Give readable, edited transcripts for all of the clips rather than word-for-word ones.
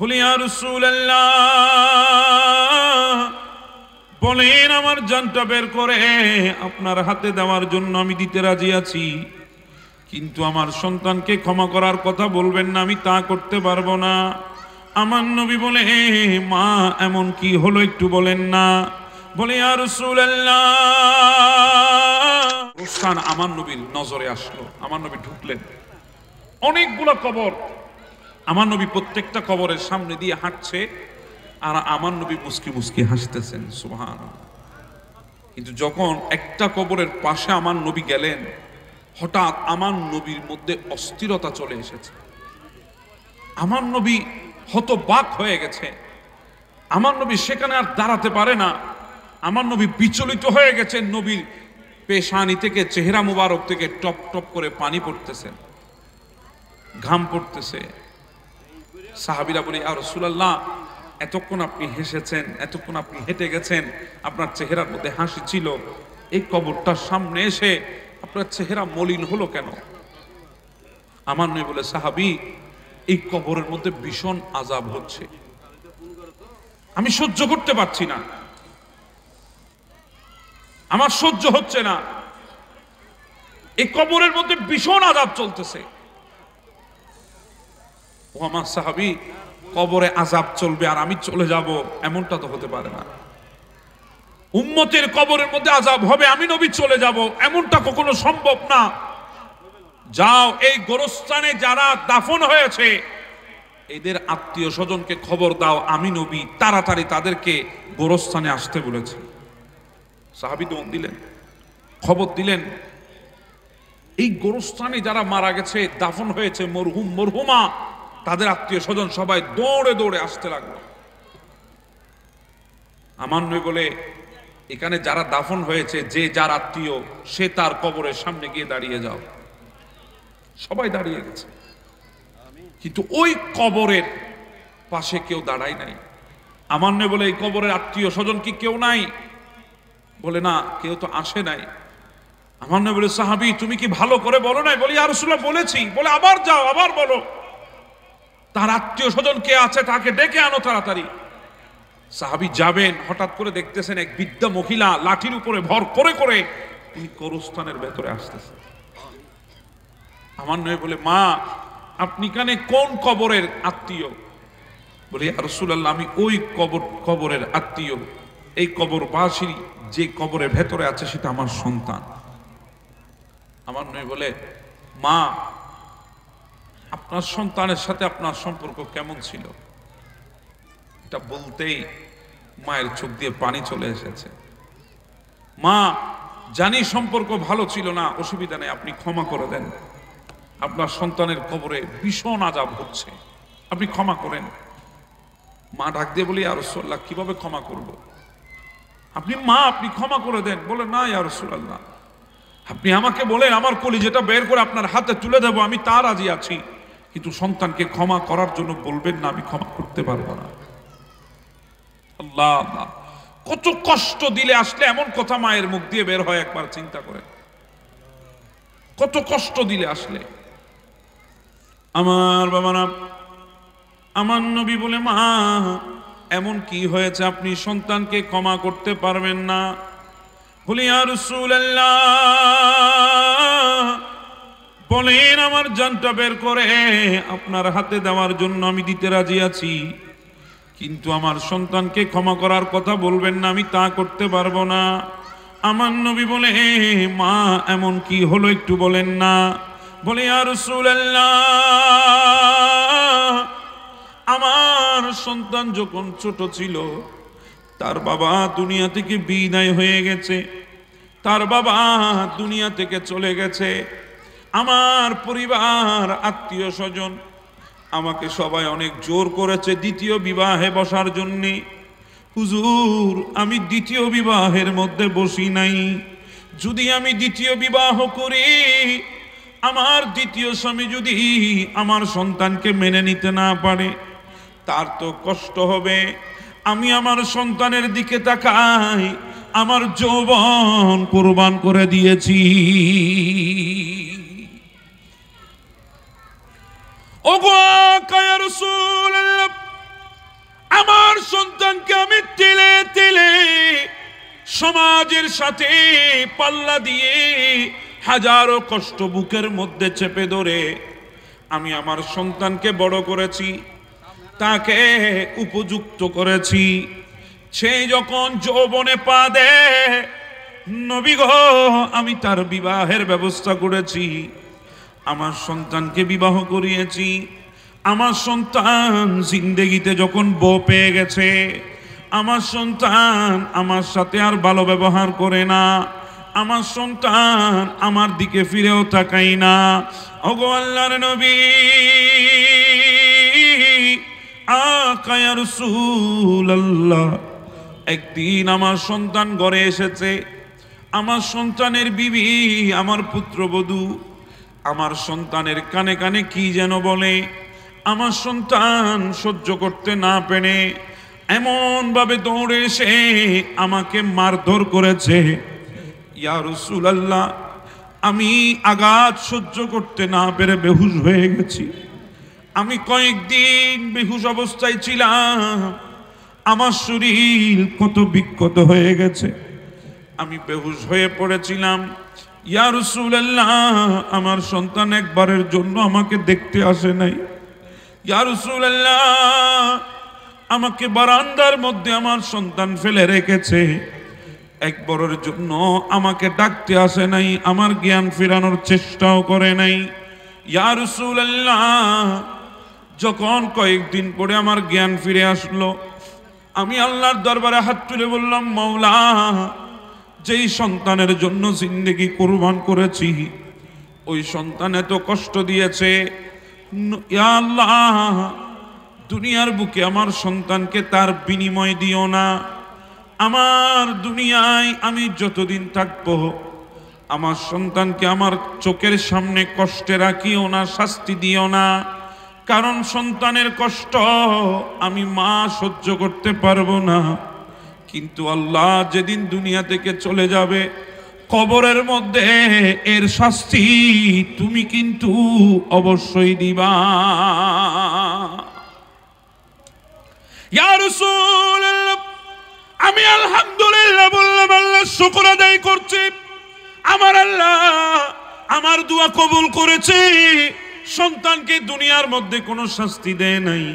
বলি ইয়া রাসূলুল্লাহ, বলেন আমার জানটা বের করে আপনার হাতে দেওয়ার জন্য আমি দিতে রাজি আছি, কিন্তু আমার সন্তানকে ক্ষমা করার কথা বলবেন না, আমি তা করতে পারবো না। আমার নবী বলে, মা এমন কি হলো একটু বলেন না। বলে ইয়া রাসূলুল্লাহ, গোরস্থান আমার নবীর নজরে আসলো। আমার নবী ঢুকলেন, অনেকগুলো কবর। আমার নবী প্রত্যেকটা কবরের সামনে দিয়ে হাঁটছে, আর আমার নবী মুস্কি মুস্কি হাসতেছেন, সুবহানাল্লাহ। কিন্তু যখন একটা কবরের পাশে আমার নবী গেলেন, হঠাৎ আমার নবীর মধ্যে অস্থিরতা চলে এসেছে। আমার নবী হতবাক হয়ে গেছে। আমার নবী সেখানে আর দাঁড়াতে পারে না। আমার নবী বিচলিত হয়ে গেছে। নবীর পেশানি থেকে, চেহারা মুবারক থেকে টপ টপ করে পানি পড়তেছে, ঘাম পড়তেছে। সাহাবীরা বলে, ইয়া রাসূলুল্লাহ, এতক্ষণ আপনি হেসেছেন, এতক্ষণ আপনি হেঁটে গেছেন, আপনার চেহারার মধ্যে হাসি ছিল, এই কবরটার সামনে এসে আপনার চেহারা মলিন হলো কেন? আমার নবী বলে, সাহাবী, এই কবরের মধ্যে ভীষণ আযাব হচ্ছে, আমি সহ্য করতে পারছি না, আমার সহ্য হচ্ছে না, এই কবরের মধ্যে ভীষণ আযাব চলতেছে। ও আমার সাহাবী, কবরে আযাব চলবে আর আমি চলে যাব, এমনটা তো হতে পারে না। উম্মতের কবরের মধ্যে আযাব হবে, আমি নবী চলে যাব, এমনটা কখনো সম্ভব না। যাও, এই গোরস্থানে যারা দাফন হয়েছে এদের আত্মীয় স্বজনকে খবর দাও, আমি নবী তাড়াতাড়ি তাদেরকে গোরস্থানে আসতে বলেছি। সাহাবী দৌড় দিলেন, খবর দিলেন, এই গোরস্থানে যারা মারা গেছে, দাফন হয়েছে, মরহুম মরহুমা, তাদের আত্মীয় স্বজন সবাই দৌড়ে দৌড়ে আসতে লাগলো। আমার নবী বলে, এখানে যারা দাফন হয়েছে, যে যার আত্মীয়, সে তার কবরের সামনে গিয়ে দাঁড়িয়ে যাও। সবাই দাঁড়িয়ে গেছে, কিন্তু ওই কবরের পাশে কেউ দাঁড়ায় নাই। আমার নবী বলে, এই কবরের আত্মীয় স্বজন কি কেউ নাই? বলে, না, কেউ তো আসে নাই। আমার নবী বলে, সাহাবী, তুমি কি ভালো করে বলো নাই? বলি, ইয়া রাসূলুল্লাহ, বলেছি। বলে, আবার যাও, আবার বলো, তার আত্মীয় স্বজন কে আছে তাকে ডেকে আনো তাড়াতাড়ি। সাহাবী যাবেন, হঠাৎ করে দেখতেছেন এক বৃদ্ধা মহিলা লাঠির উপরে ভর করে করে তিনি গোরস্থানের ভেতরে আসতেছেন। আমার নবী বলে, মা, আপনি কানে কোন কবরের আত্মীয়? বলে, ইয়া রাসূলুল্লাহ, আমি ওই কবরের আত্মীয়। এই কবরবাসী যে কবরের ভেতরে আছে সেটা আমার সন্তান। আমার নবী বলে, মা, আপনার সন্তানের সাথে আপনার সম্পর্ক কেমন ছিল? এটা বলতেই মায়ের চোখ দিয়ে পানি চলে এসেছে। মা, জানি সম্পর্ক ভালো ছিল না, অসুবিধা নেই, আপনি ক্ষমা করে দেন, আপনার সন্তানের কবরে ভীষণ আযাব হচ্ছে, আপনি ক্ষমা করেন। মা ডাক দিয়ে বলি, ইয়া রাসূলুল্লাহ, কিভাবে ক্ষমা করব? আপনি ক্ষমা করে দেন। বলে, না ইয়া রাসূলুল্লাহ, আপনি আমাকে বলেন, আমার কলিজাটা বের করে আপনার হাতে তুলে দেব, আমি তা রাজি আছি, কিন্তু সন্তানকে ক্ষমা করার জন্য বলবেন না, আমি ক্ষমা করতে পারবো না। আল্লাহ, কত কষ্ট দিলে আসলে এমন কথা মায়ের মুখ দিয়ে বের হয়, একবার চিন্তা করে, কত কষ্ট দিলে আসলে। আমার বাবারা, আমার নবী বলে, মা, এমন কি হয়েছে আপনি সন্তানকে ক্ষমা করতে পারবেন না? বলি, ইয়া রাসূলুল্লাহ, বলেন আমার জানটা বের করে আপনার হাতে দেওয়ার জন্য আমি দিতে রাজি আছি, কিন্তু আমার সন্তানকে ক্ষমা করার কথা বলবেন না, আমি তা করতে পারবো না। আমার নবী বলে, মা, এমন কি হলো একটু বলেন না। বলে, ইয়া রাসূলুল্লাহ, আমার সন্তান যখন ছোট ছিল, তার বাবা দুনিয়া থেকে বিদায় হয়ে গেছে, তার বাবা দুনিয়া থেকে চলে গেছে। আমার পরিবার, আত্মীয় স্বজন আমাকে সবাই অনেক জোর করেছে দ্বিতীয় বিবাহে বসার জন্যে। হুজুর, আমি দ্বিতীয় বিবাহের মধ্যে বসি নাই। যদি আমি দ্বিতীয় বিবাহ করি, আমার দ্বিতীয় স্বামী যদি আমার সন্তানকে মেনে নিতে না পারে, তার তো কষ্ট হবে। আমি আমার সন্তানের দিকে তাকাই, আমার যৌবন কুরবান করে দিয়েছি। ওগো ইয়া রাসূলুল্লাহ, সমাজের সাথে পাল্লা দিয়ে হাজারো কষ্ট বুকের মধ্যে চেপে ধরে আমি আমার সন্তানকে বড় করেছি, তাকে উপযুক্ত করেছি। সে যখন যৌবনে পা দেয়, নবী গো আমি তার বিবাহের ব্যবস্থা করেছি, আমার সন্তানকে বিবাহ করিয়েছি। আমার সন্তান জিন্দেগিতে যখন বউ পেয়ে গেছে, আমার সন্তান আমার সাথে আর ভালো ব্যবহার করে না, আমার সন্তান আমার দিকে ফিরেও তাকাই না। ওগো আল্লাহর নবী, আকা ইয়া রাসূলুল্লাহ, একদিন আমার সন্তান ঘরে এসেছে। আমার সন্তানের বিবি, আমার পুত্রবধূ আমার সন্তানের কানে কানে কি যেন বলে। আমার সন্তান সহ্য করতে না পেরে এমন ভাবে দৌড়ে এসে আমাকে মারধর করেছে। ইয়া রাসূলুল্লাহ, আমি আঘাত সহ্য করতে না পেরে বেহুশ হয়ে গেছি। আমি কয়েকদিন বেহুশ অবস্থায় ছিলাম, আমার শরীর কত বিক্ষত হয়ে গেছে, আমি বেহুশ হয়ে পড়েছিলাম। ইয়া রাসূলুল্লাহ, আমার সন্তান একবারের জন্য আমাকে দেখতে আসে নাই। ইয়া রাসূলুল্লাহ, আমাকে বারান্দার মধ্যে আমার সন্তান ফেলে রেখেছে, একবারের জন্য আমাকে ডাকতে আসে নাই, আমার জ্ঞান ফেরানোর চেষ্টাও করে নাই। ইয়া রাসূলুল্লাহ, যখন কয়েকদিন পরে আমার জ্ঞান ফিরে আসলো, আমি আল্লাহর দরবারে হাত তুলে বললাম, মাওলা, যেই সন্তানের জন্য জিন্দেগি কুরবান করেছি, ওই সন্তান এত কষ্ট দিয়েছে, ইয়া আল্লাহ, দুনিয়ার বুকে আমার সন্তানকে তার বিনিময় দিও না। আমার দুনিয়ায় আমি যতদিন থাকবো, আমার সন্তানকে আমার চোখের সামনে কষ্টে রাখিও না, শাস্তি দিও না। কারণ সন্তানের কষ্ট আমি মা সহ্য করতে পারবো না। কিন্তু আল্লাহ, যেদিন দুনিয়া থেকে চলে যাবে, কবরের মধ্যে এর শাস্তি তুমি কিন্তু অবশ্যই দিবা। ইয়া রাসূলুল্লাহ, আমি আলহামদুলিল্লাহ বললাম, আল্লাহ শুকর আদায় করছি, আমার আল্লাহ আমার দোয়া কবুল করেছে। সন্তানকে দুনিয়ার মধ্যে কোনো শাস্তি দেয় নাই,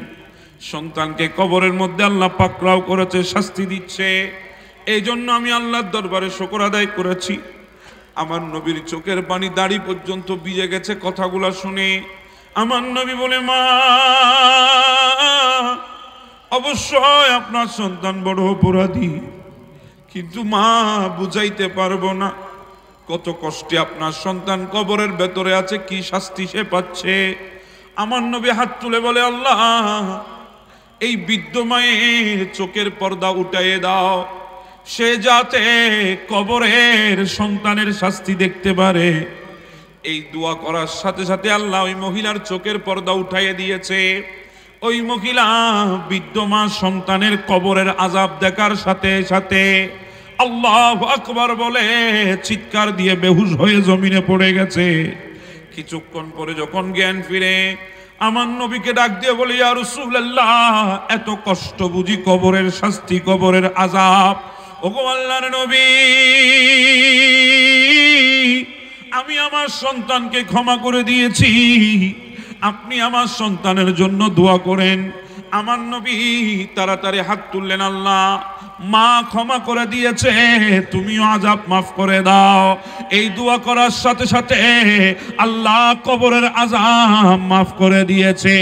সন্তানকে কবরের মধ্যে আল্লাহ পাকড়াও করেছে, শাস্তি দিচ্ছে। এই জন্য আমি আল্লাহর দরবারে শুকর আদায় করেছি। আমার নবীর চোখের পানি দাড়ি পর্যন্ত ভিজে গেছে কথাগুলো শুনে। আমার নবী বলে, মা, অবশ্যই আপনার সন্তান বড় অপরাধী, কিন্তু মা বুঝাইতে পারবো না কত কষ্টে আপনার সন্তান কবরের ভেতরে আছে, কি শাস্তি সে পাচ্ছে। আমার নবী হাত তুলে বলে, আল্লাহ, এই বৃদ্ধ মায়ের চোখের পর্দা উঠাইয়ে দাও, সে যাতে কবরের সন্তানের শাস্তি দেখতে পারে। এই দোয়া করার সাথে সাথে আল্লাহ ওই মহিলার চোখের পর্দা উঠাইয়ে দিয়েছে। ওই মহিলা বৃদ্ধ মা সন্তানের কবরের আযাব দেখার সাথে সাথে আল্লাহু আকবার বলে চিৎকার দিয়ে বেহুশ হয়ে জমিনে পড়ে গেছে। কিছুক্ষণ পরে যখন জ্ঞান ফিরে, আমার নবীকে ডাক দিয়ে বলে, ইয়া রাসূলুল্লাহ, এত কষ্ট বুঝি কবরের শাস্তি, কবরের আযাব? ওগো আল্লাহর নবী, আমি আমার সন্তানকে ক্ষমা করে দিয়েছি, আপনি আমার সন্তানের জন্য দোয়া করেন। আমার নবী তাড়াতাড়ি হাত তুললেন, আল্লাহ, মা ক্ষমা করে দিয়েছে, তুমিও আযাব মাফ করে দাও। এই দোয়া করার সাথে সাথে আল্লাহ কবরের আযাব মাফ করে দিয়েছে।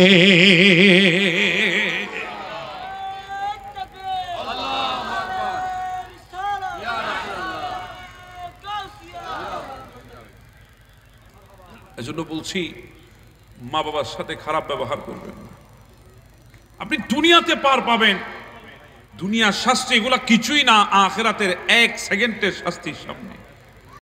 এজন্য বলছি, মা বাবার সাথে খারাপ ব্যবহার করবেন না। আপনি দুনিয়াতে পার পাবেন, দুনিয়ার শাস্তি এগুলা কিছুই না আখিরাতের 1 সেকেন্ডের শাস্তির সামনে।